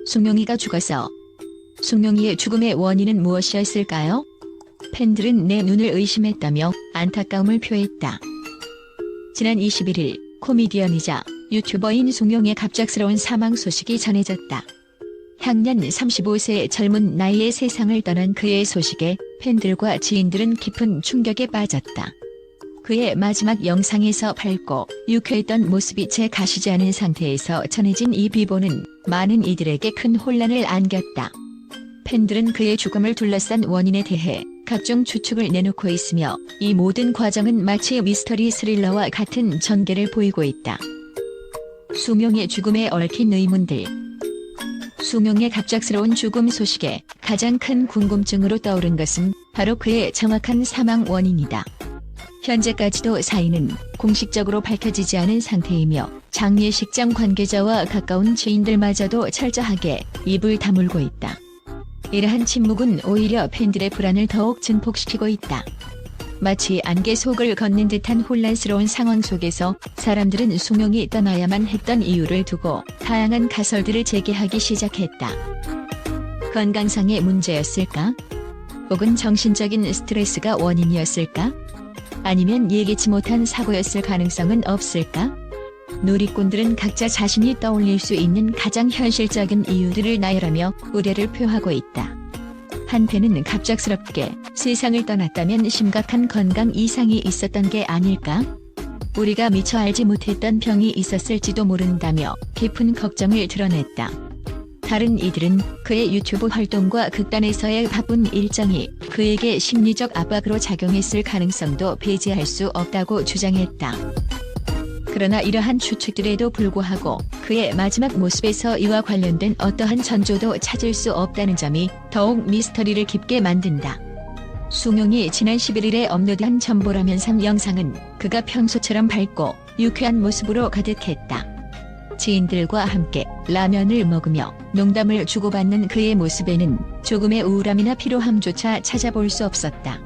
숭룡이가 죽었어. 숭룡이의 죽음의 원인은 무엇이었을까요? 팬들은 내 눈을 의심했다며 안타까움을 표했다. 지난 21일 코미디언이자 유튜버인 숭룡의 갑작스러운 사망 소식이 전해졌다. 향년 35세의 젊은 나이에 세상을 떠난 그의 소식에 팬들과 지인들은 깊은 충격에 빠졌다. 그의 마지막 영상에서 밝고 유쾌했던 모습이 채 가시지 않은 상태에서 전해진 이 비보는 많은 이들에게 큰 혼란을 안겼다. 팬들은 그의 죽음을 둘러싼 원인에 대해 각종 추측을 내놓고 있으며 이 모든 과정은 마치 미스터리 스릴러와 같은 전개를 보이고 있다. 숭룡의 죽음에 얽힌 의문들. 숭룡의 갑작스러운 죽음 소식에 가장 큰 궁금증으로 떠오른 것은 바로 그의 정확한 사망 원인이다. 현재까지도 사인은 공식적으로 밝혀지지 않은 상태이며 장례식장 관계자와 가까운 지인들마저도 철저하게 입을 다물고 있다. 이러한 침묵은 오히려 팬들의 불안을 더욱 증폭시키고 있다. 마치 안개 속을 걷는 듯한 혼란스러운 상황 속에서 사람들은 숭룡이 떠나야만 했던 이유를 두고 다양한 가설들을 제기하기 시작했다. 건강상의 문제였을까? 혹은 정신적인 스트레스가 원인이었을까? 아니면 예기치 못한 사고였을 가능성은 없을까? 누리꾼들은 각자 자신이 떠올릴 수 있는 가장 현실적인 이유들을 나열하며 우려를 표하고 있다. 한편은 갑작스럽게 세상을 떠났다면 심각한 건강 이상이 있었던 게 아닐까? 우리가 미처 알지 못했던 병이 있었을지도 모른다며 깊은 걱정을 드러냈다. 다른 이들은 그의 유튜브 활동과 극단에서의 바쁜 일정이 그에게 심리적 압박으로 작용했을 가능성도 배제할 수 없다고 주장했다. 그러나 이러한 추측들에도 불구하고 그의 마지막 모습에서 이와 관련된 어떠한 전조도 찾을 수 없다는 점이 더욱 미스터리를 깊게 만든다. 숭룡이 지난 11일에 업로드한 전보라면삼 영상은 그가 평소처럼 밝고 유쾌한 모습으로 가득했다. 지인들과 함께 라면을 먹으며 농담을 주고받는 그의 모습에는 조금의 우울함이나 피로함조차 찾아볼 수 없었다.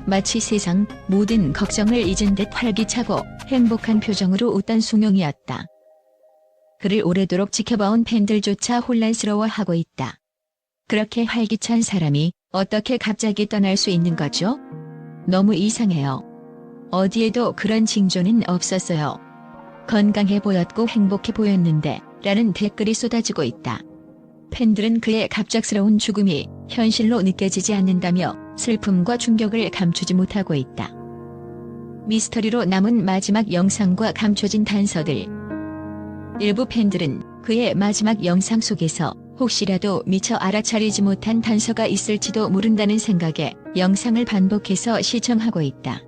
마치 세상 모든 걱정을 잊은 듯 활기차고 행복한 표정으로 웃던 숭룡이었다. 그를 오래도록 지켜봐온 팬들조차 혼란스러워하고 있다. 그렇게 활기찬 사람이 어떻게 갑자기 떠날 수 있는 거죠? 너무 이상해요. 어디에도 그런 징조는 없었어요. 건강해 보였고 행복해 보였는데 라는 댓글이 쏟아지고 있다. 팬들은 그의 갑작스러운 죽음이 현실로 느껴지지 않는다며 슬픔과 충격을 감추지 못하고 있다. 미스터리로 남은 마지막 영상과 감춰진 단서들. 일부 팬들은 그의 마지막 영상 속에서 혹시라도 미처 알아차리지 못한 단서가 있을지도 모른다는 생각에 영상을 반복해서 시청하고 있다.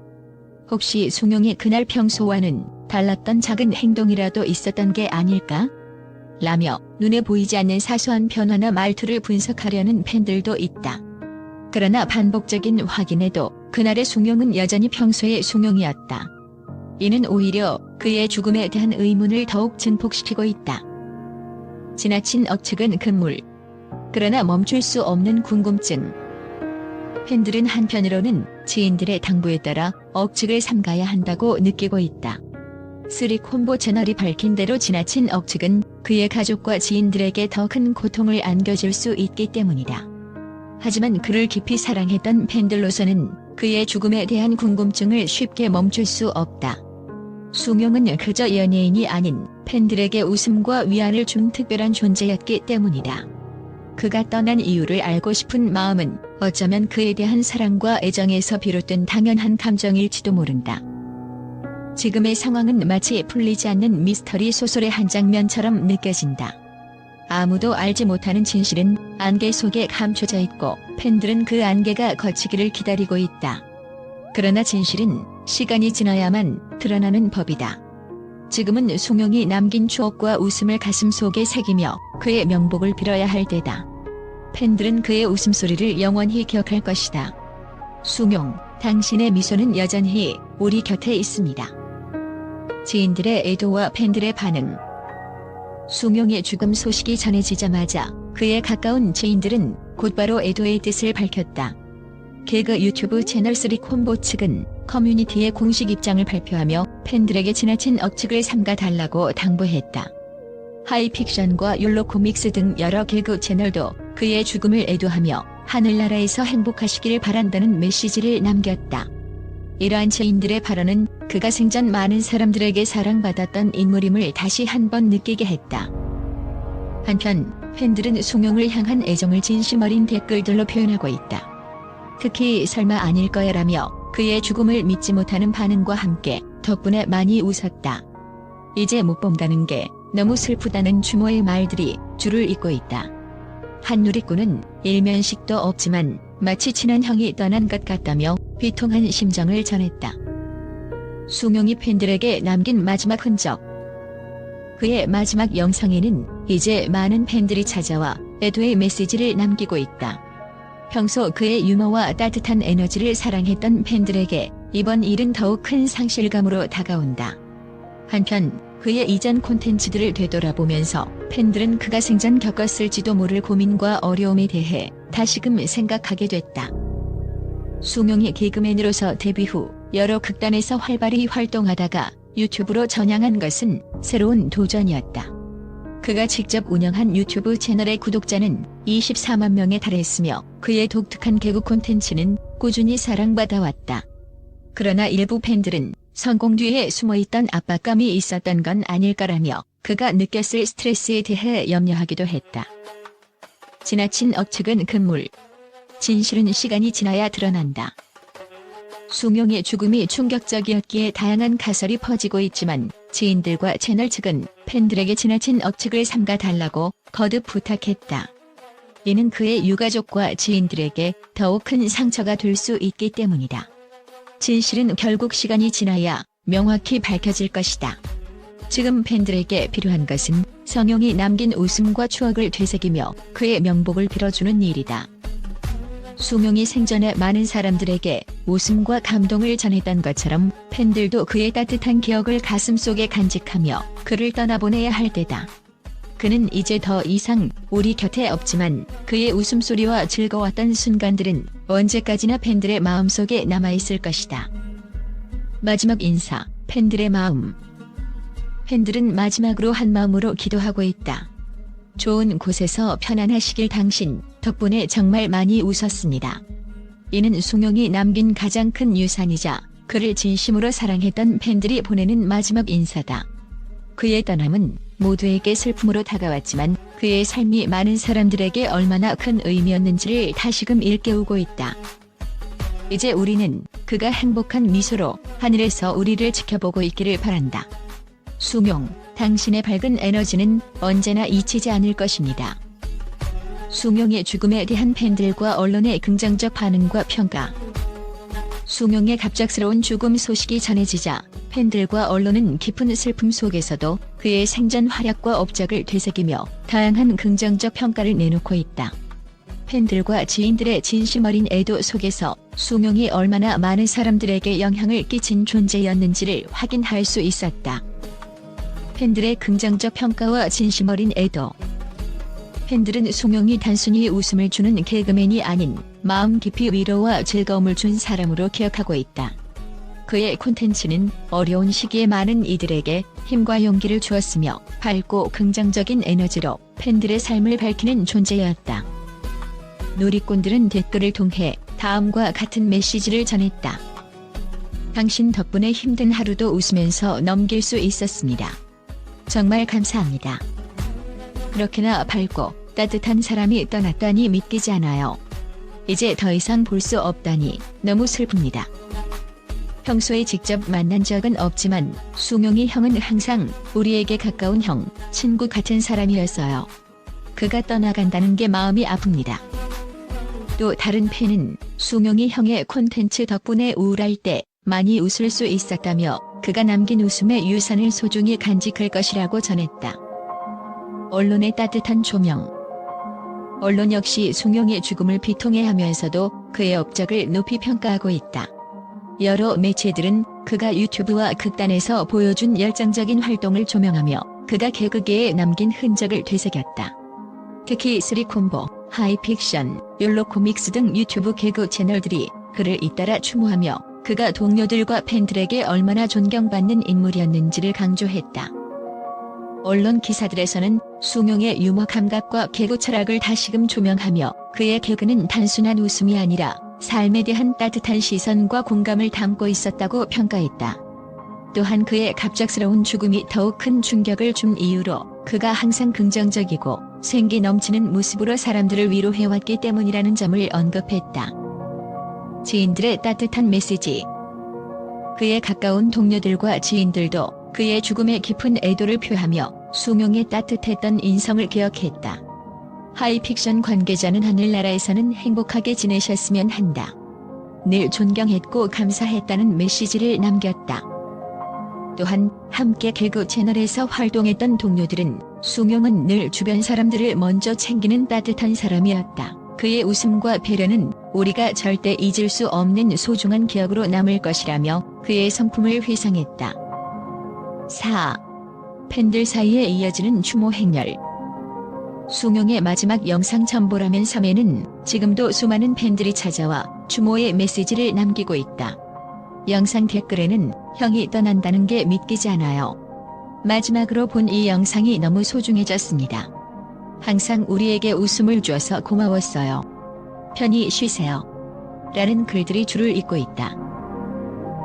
혹시 숭룡이 그날 평소와는 달랐던 작은 행동이라도 있었던 게 아닐까? 라며 눈에 보이지 않는 사소한 변화나 말투를 분석하려는 팬들도 있다. 그러나 반복적인 확인에도 그날의 숭룡은 여전히 평소의 숭룡이었다. 이는 오히려 그의 죽음에 대한 의문을 더욱 증폭시키고 있다. 지나친 억측은 금물. 그러나 멈출 수 없는 궁금증. 팬들은 한편으로는 지인들의 당부에 따라 억측을 삼가야 한다고 느끼고 있다. 쓰리콤보 채널이 밝힌 대로 지나친 억측은 그의 가족과 지인들에게 더 큰 고통을 안겨줄 수 있기 때문이다. 하지만 그를 깊이 사랑했던 팬들로서는 그의 죽음에 대한 궁금증을 쉽게 멈출 수 없다. 숭룡은 그저 연예인이 아닌 팬들에게 웃음과 위안을 준 특별한 존재였기 때문이다. 그가 떠난 이유를 알고 싶은 마음은 어쩌면 그에 대한 사랑과 애정에서 비롯된 당연한 감정일지도 모른다. 지금의 상황은 마치 풀리지 않는 미스터리 소설의 한 장면처럼 느껴진다. 아무도 알지 못하는 진실은 안개 속에 감춰져 있고 팬들은 그 안개가 걷히기를 기다리고 있다. 그러나 진실은 시간이 지나야만 드러나는 법이다. 지금은 숭룡이 남긴 추억과 웃음을 가슴속에 새기며 그의 명복을 빌어야 할 때다. 팬들은 그의 웃음소리를 영원히 기억할 것이다. 숭룡, 당신의 미소는 여전히 우리 곁에 있습니다. 지인들의 애도와 팬들의 반응. 숭룡의 죽음 소식이 전해지자마자 그의 가까운 지인들은 곧바로 애도의 뜻을 밝혔다. 개그 유튜브 채널 쓰리콤보 측은 커뮤니티의 공식 입장을 발표하며 팬들에게 지나친 억측을 삼가달라고 당부했다. 하이픽션과 율로코믹스 등 여러 개그 채널도 그의 죽음을 애도하며 하늘나라에서 행복하시길 바란다는 메시지를 남겼다. 이러한 지인들의 발언은 그가 생전 많은 사람들에게 사랑받았던 인물임을 다시 한번 느끼게 했다. 한편 팬들은 송영을 향한 애정을 진심 어린 댓글들로 표현하고 있다. 특히 설마 아닐 거야라며 그의 죽음을 믿지 못하는 반응과 함께 덕분에 많이 웃었다. 이제 못 본다는 게 너무 슬프다는 추모의 말들이 줄을 잇고 있다. 한 누리꾼은 일면식도 없지만 마치 친한 형이 떠난 것 같다며 비통한 심정을 전했다. 송영이 팬들에게 남긴 마지막 흔적. 그의 마지막 영상에는 이제 많은 팬들이 찾아와 애도의 메시지를 남기고 있다. 평소 그의 유머와 따뜻한 에너지를 사랑했던 팬들에게 이번 일은 더욱 큰 상실감으로 다가온다. 한편 그의 이전 콘텐츠들을 되돌아보면서 팬들은 그가 생전 겪었을지도 모를 고민과 어려움에 대해 다시금 생각하게 됐다. 송영이 개그맨으로서 데뷔 후 여러 극단에서 활발히 활동하다가 유튜브로 전향한 것은 새로운 도전이었다. 그가 직접 운영한 유튜브 채널의 구독자는 24만 명에 달했으며 그의 독특한 개그 콘텐츠는 꾸준히 사랑받아 왔다. 그러나 일부 팬들은 성공 뒤에 숨어있던 압박감이 있었던 건 아닐까라며 그가 느꼈을 스트레스에 대해 염려하기도 했다. 지나친 억측은 금물. 진실은 시간이 지나야 드러난다. 송영의 죽음이 충격적이었기에 다양한 가설이 퍼지고 있지만 지인들과 채널 측은 팬들에게 지나친 억측을 삼가달라고 거듭 부탁했다. 이는 그의 유가족과 지인들에게 더욱 큰 상처가 될 수 있기 때문이다. 진실은 결국 시간이 지나야 명확히 밝혀질 것이다. 지금 팬들에게 필요한 것은 성영이 남긴 웃음과 추억을 되새기며 그의 명복을 빌어주는 일이다. 송영이 생전에 많은 사람들에게 웃음과 감동을 전했던 것처럼 팬들도 그의 따뜻한 기억을 가슴속에 간직하며 그를 떠나보내야 할 때다. 그는 이제 더 이상 우리 곁에 없지만 그의 웃음소리와 즐거웠던 순간들은 언제까지나 팬들의 마음속에 남아있을 것이다. 마지막 인사, 팬들의 마음. 팬들은 마지막으로 한 마음으로 기도하고 있다. 좋은 곳에서 편안하시길 당신 덕분에 정말 많이 웃었습니다. 이는 송영이 남긴 가장 큰 유산이자 그를 진심으로 사랑했던 팬들이 보내는 마지막 인사다. 그의 떠남은 모두에게 슬픔으로 다가왔지만 그의 삶이 많은 사람들에게 얼마나 큰 의미였는지를 다시금 일깨우고 있다. 이제 우리는 그가 행복한 미소로 하늘에서 우리를 지켜보고 있기를 바란다. 송영, 당신의 밝은 에너지는 언제나 잊히지 않을 것입니다. 송영의 죽음에 대한 팬들과 언론의 긍정적 반응과 평가. 송영의 갑작스러운 죽음 소식이 전해지자 팬들과 언론은 깊은 슬픔 속에서도 그의 생전 활약과 업적을 되새기며 다양한 긍정적 평가를 내놓고 있다. 팬들과 지인들의 진심 어린 애도 속에서 송영이 얼마나 많은 사람들에게 영향을 끼친 존재였는지를 확인할 수 있었다. 팬들의 긍정적 평가와 진심 어린 애도. 팬들은 송영이 단순히 웃음을 주는 개그맨이 아닌 마음 깊이 위로와 즐거움을 준 사람으로 기억하고 있다. 그의 콘텐츠는 어려운 시기에 많은 이들에게 힘과 용기를 주었으며 밝고 긍정적인 에너지로 팬들의 삶을 밝히는 존재였다. 누리꾼들은 댓글을 통해 다음과 같은 메시지를 전했다. 당신 덕분에 힘든 하루도 웃으면서 넘길 수 있었습니다. 정말 감사합니다. 그렇게나 밝고 따뜻한 사람이 떠났다니 믿기지 않아요. 이제 더 이상 볼 수 없다니 너무 슬픕니다. 평소에 직접 만난 적은 없지만 송영이 형은 항상 우리에게 가까운 형, 친구 같은 사람이었어요. 그가 떠나간다는 게 마음이 아픕니다. 또 다른 팬은 송영이 형의 콘텐츠 덕분에 우울할 때 많이 웃을 수 있었다며 그가 남긴 웃음의 유산을 소중히 간직할 것이라고 전했다. 언론의 따뜻한 조명. 언론 역시 송영의 죽음을 비통해하면서도 그의 업적을 높이 평가하고 있다. 여러 매체들은 그가 유튜브와 극단에서 보여준 열정적인 활동을 조명하며 그가 개그계에 남긴 흔적을 되새겼다. 특히 쓰리콤보, 하이픽션, 율로코믹스 등 유튜브 개그 채널들이 그를 잇따라 추모하며 그가 동료들과 팬들에게 얼마나 존경받는 인물이었는지를 강조했다. 언론 기사들에서는 수명의 유머 감각과 개그 철학을 다시금 조명하며 그의 개그는 단순한 웃음이 아니라 삶에 대한 따뜻한 시선과 공감을 담고 있었다고 평가했다. 또한 그의 갑작스러운 죽음이 더욱 큰 충격을 준 이유로 그가 항상 긍정적이고 생기 넘치는 모습으로 사람들을 위로해왔기 때문이라는 점을 언급했다. 지인들의 따뜻한 메시지. 그의 가까운 동료들과 지인들도 그의 죽음에 깊은 애도를 표하며 수명의 따뜻했던 인성을 기억했다. 하이픽션 관계자는 하늘나라에서는 행복하게 지내셨으면 한다. 늘 존경했고 감사했다는 메시지를 남겼다. 또한 함께 개그 채널에서 활동했던 동료들은 수명은 늘 주변 사람들을 먼저 챙기는 따뜻한 사람이었다. 그의 웃음과 배려는 우리가 절대 잊을 수 없는 소중한 기억으로 남을 것이라며 그의 성품을 회상했다. 4. 팬들 사이에 이어지는 추모 행렬. 수명의 마지막 영상 첨보라면 3회는 지금도 수많은 팬들이 찾아와 추모의 메시지를 남기고 있다. 영상 댓글에는 형이 떠난다는 게 믿기지 않아요. 마지막으로 본 이 영상이 너무 소중해졌습니다. 항상 우리에게 웃음을 주어서 고마웠어요. 편히 쉬세요. 라는 글들이 줄을 잇고 있다.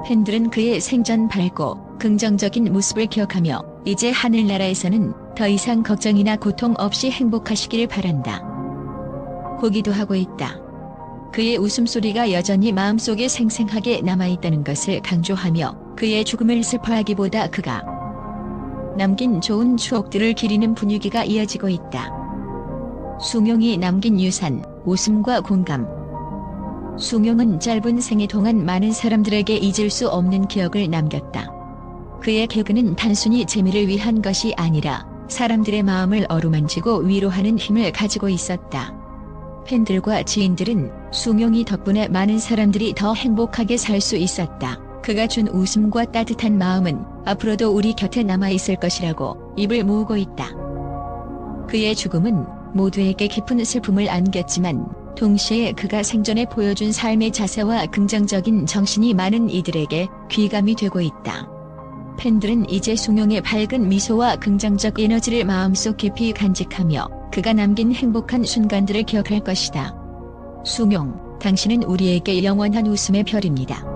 팬들은 그의 생전 밝고 긍정적인 모습을 기억하며 이제 하늘나라에서는 더 이상 걱정이나 고통 없이 행복하시기를 바란다. 보기도 하고 있다. 그의 웃음소리가 여전히 마음속에 생생하게 남아있다는 것을 강조하며 그의 죽음을 슬퍼하기보다 그가 남긴 좋은 추억들을 기리는 분위기가 이어지고 있다. 수명이 남긴 유산, 웃음과 공감. 수명은 짧은 생애 동안 많은 사람들에게 잊을 수 없는 기억을 남겼다. 그의 개그는 단순히 재미를 위한 것이 아니라 사람들의 마음을 어루만지고 위로하는 힘을 가지고 있었다. 팬들과 지인들은 수명이 덕분에 많은 사람들이 더 행복하게 살 수 있었다. 그가 준 웃음과 따뜻한 마음은 앞으로도 우리 곁에 남아있을 것이라고 입을 모으고 있다. 그의 죽음은 모두에게 깊은 슬픔을 안겼지만 동시에 그가 생전에 보여준 삶의 자세와 긍정적인 정신이 많은 이들에게 귀감이 되고 있다. 팬들은 이제 수명의 밝은 미소와 긍정적 에너지를 마음속 깊이 간직하며 그가 남긴 행복한 순간들을 기억할 것이다. 수명, 당신은 우리에게 영원한 웃음의 별입니다.